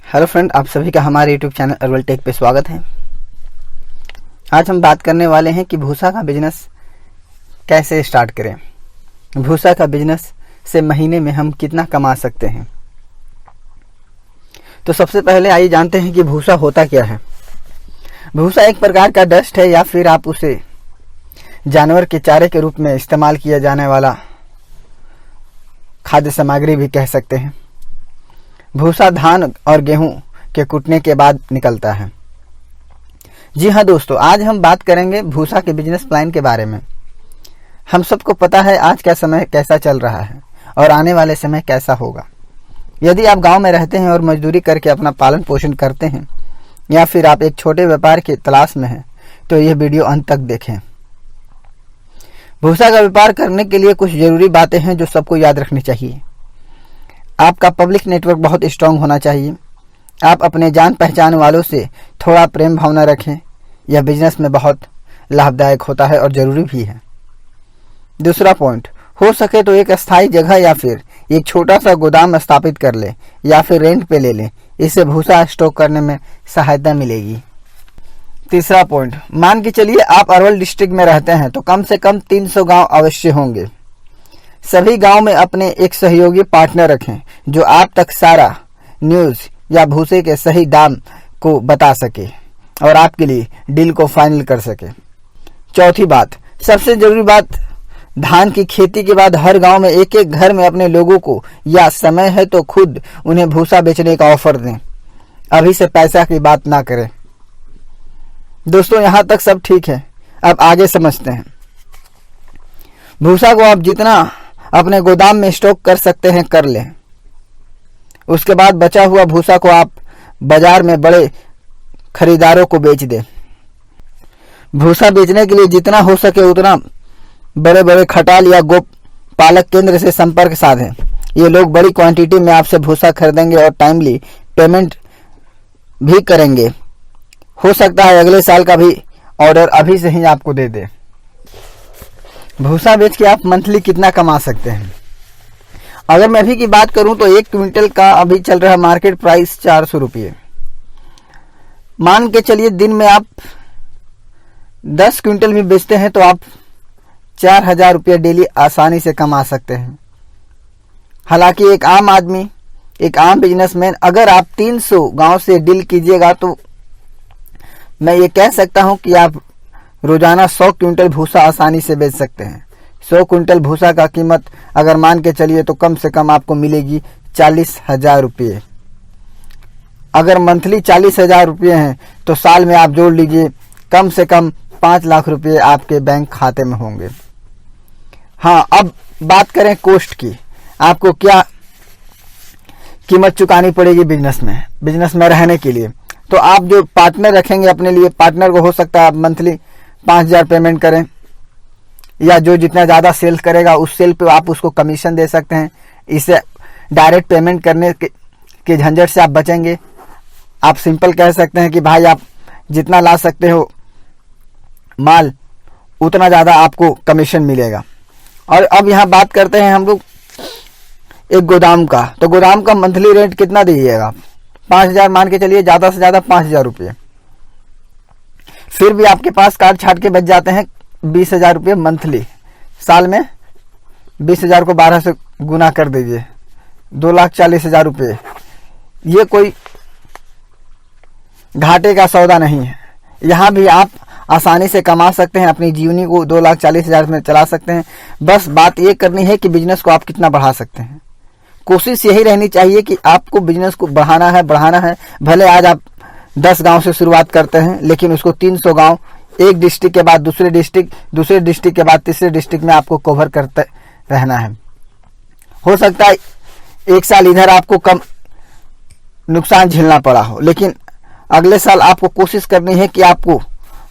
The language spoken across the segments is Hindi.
हेलो फ्रेंड, आप सभी का हमारे यूट्यूब चैनल अरवल टेक पे स्वागत है। आज हम बात करने वाले हैं कि भूसा का बिजनेस कैसे स्टार्ट करें। भूसा का बिजनेस से महीने में हम कितना कमा सकते हैं। तो सबसे पहले आइए जानते हैं कि भूसा होता क्या है। भूसा एक प्रकार का डस्ट है या फिर आप उसे जानवर के चारे के रूप में इस्तेमाल किया जाने वाला खाद्य सामग्री भी कह सकते हैं। भूसा धान और गेहूं के कूटने के बाद निकलता है। जी हाँ दोस्तों, आज हम बात करेंगे भूसा के बिजनेस प्लान के बारे में। हम सबको पता है आज का समय कैसा चल रहा है और आने वाले समय कैसा होगा। यदि आप गांव में रहते हैं और मजदूरी करके अपना पालन पोषण करते हैं या फिर आप एक छोटे व्यापार की तलाश में हैं, तो यह वीडियो अंत तक देखें। भूसा का व्यापार करने के लिए कुछ जरूरी बातें हैं जो सबको याद रखनी चाहिए। आपका पब्लिक नेटवर्क बहुत स्ट्रांग होना चाहिए। आप अपने जान पहचान वालों से थोड़ा प्रेम भावना रखें। यह बिजनेस में बहुत लाभदायक होता है और ज़रूरी भी है। दूसरा पॉइंट, हो सके तो एक अस्थायी जगह या फिर एक छोटा सा गोदाम स्थापित कर लें या फिर रेंट पे ले लें। इससे भूसा स्टॉक करने में सहायता मिलेगी। तीसरा पॉइंट, मान के चलिए आप अरवल डिस्ट्रिक्ट में रहते हैं तो कम से कम 300 गांव अवश्य होंगे। सभी गांव में अपने एक सहयोगी पार्टनर रखें जो आप तक सारा न्यूज़ या भूसे के सही दाम को बता सके और आपके लिए डील को फाइनल कर सके। चौथी बात, सबसे जरूरी बात, धान की खेती के बाद हर गांव में एक एक घर में अपने लोगों को या समय है तो खुद उन्हें भूसा बेचने का ऑफर दें। अभी से पैसा की बात ना करें। दोस्तों, यहां तक सब ठीक है। अब आगे समझते हैं। भूसा को आप जितना अपने गोदाम में स्टॉक कर सकते हैं कर लें। उसके बाद बचा हुआ भूसा को आप बाजार में बड़े खरीदारों को बेच दें। भूसा बेचने के लिए जितना हो सके उतना बड़े बड़े खटाल या गो पालक केंद्र से संपर्क साधें। ये लोग बड़ी क्वांटिटी में आपसे भूसा खरीदेंगे और टाइमली पेमेंट भी करेंगे। हो सकता है अगले साल का भी ऑर्डर अभी से ही आपको दे दे। भूसा बेच के आप मंथली कितना कमा सकते हैं। अगर मैं अभी की बात करूं तो 1 क्विंटल का अभी चल रहा मार्केट प्राइस 400 रुपये। मान के चलिए दिन में आप 10 क्विंटल भी बेचते हैं तो आप 4000 रुपये डेली आसानी से कमा सकते हैं। हालांकि एक आम आदमी, एक आम बिजनेसमैन, अगर आप 300 गांव से डील कीजिएगा तो मैं ये कह सकता हूं कि आप रोजाना 100 क्विंटल भूसा आसानी से बेच सकते हैं। 100 क्विंटल भूसा का कीमत अगर मान के चलिए तो कम से कम आपको मिलेगी 40,000 रुपये। अगर मंथली 40,000 रुपये हैं तो साल में आप जोड़ लीजिए कम से कम 5 लाख रुपये आपके बैंक खाते में होंगे। हाँ, अब बात करें कॉस्ट की। आपको क्या कीमत चुकानी पड़ेगी बिजनेस में रहने के लिए। तो आप जो पार्टनर रखेंगे अपने लिए, पार्टनर को हो सकता है आप मंथली 5,000 पेमेंट करें या जो जितना ज़्यादा सेल करेगा उस सेल पे आप उसको कमीशन दे सकते हैं। इससे डायरेक्ट पेमेंट करने के झंझट से आप बचेंगे। आप सिंपल कह सकते हैं कि भाई आप जितना ला सकते हो माल उतना ज़्यादा आपको कमीशन मिलेगा। और अब यहाँ बात करते हैं हम लोग एक गोदाम का। तो गोदाम का मंथली रेंट कितना दीजिएगा। 5,000 मान के चलिए, ज़्यादा से ज़्यादा 5,000 रुपये। फिर भी आपके पास काट छाट के बच जाते हैं 20,000 रुपये मंथली। साल में 20,000 को 12 से गुना कर दीजिए, 2,40,000 रुपये। ये कोई घाटे का सौदा नहीं है। यहाँ भी आप आसानी से कमा सकते हैं। अपनी जीवनी को 2,40,000 में चला सकते हैं। बस बात ये करनी है कि बिजनेस को आप कितना बढ़ा सकते हैं। कोशिश यही रहनी चाहिए कि आपको बिजनेस को बढ़ाना है। भले आज आप 10 गांव से शुरुआत करते हैं लेकिन उसको 300 गांव, एक डिस्ट्रिक्ट के बाद दूसरे डिस्ट्रिक्ट के बाद तीसरे डिस्ट्रिक्ट में आपको कवर करते रहना है। हो सकता है एक साल इधर आपको कम नुकसान झेलना पड़ा हो, लेकिन अगले साल आपको कोशिश करनी है कि आपको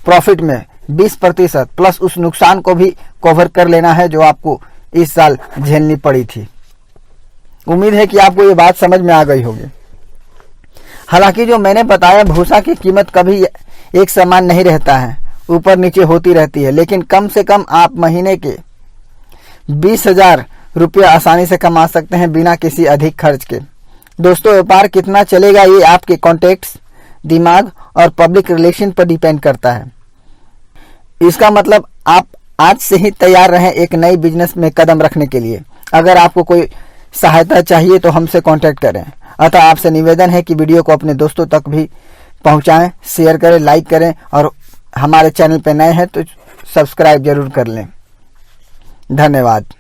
प्रॉफिट में 20% प्लस उस नुकसान को भी कवर कर लेना है जो आपको इस साल झेलनी पड़ी थी। उम्मीद है कि आपको ये बात समझ में आ गई होगी। हालांकि जो मैंने बताया, भूसा की कीमत कभी एक समान नहीं रहता है, ऊपर नीचे होती रहती है। लेकिन कम से कम आप महीने के 20,000 रुपये आसानी से कमा सकते हैं बिना किसी अधिक खर्च के। दोस्तों, व्यापार कितना चलेगा ये आपके कॉन्टेक्ट्स, दिमाग और पब्लिक रिलेशन पर डिपेंड करता है। इसका मतलब आप आज से ही तैयार रहें एक नई बिजनेस में कदम रखने के लिए। अगर आपको कोई सहायता चाहिए तो हमसे कांटेक्ट करें। अतः आपसे निवेदन है कि वीडियो को अपने दोस्तों तक भी पहुंचाएं, शेयर करें, लाइक करें और हमारे चैनल पर नए हैं तो सब्सक्राइब जरूर कर लें। धन्यवाद।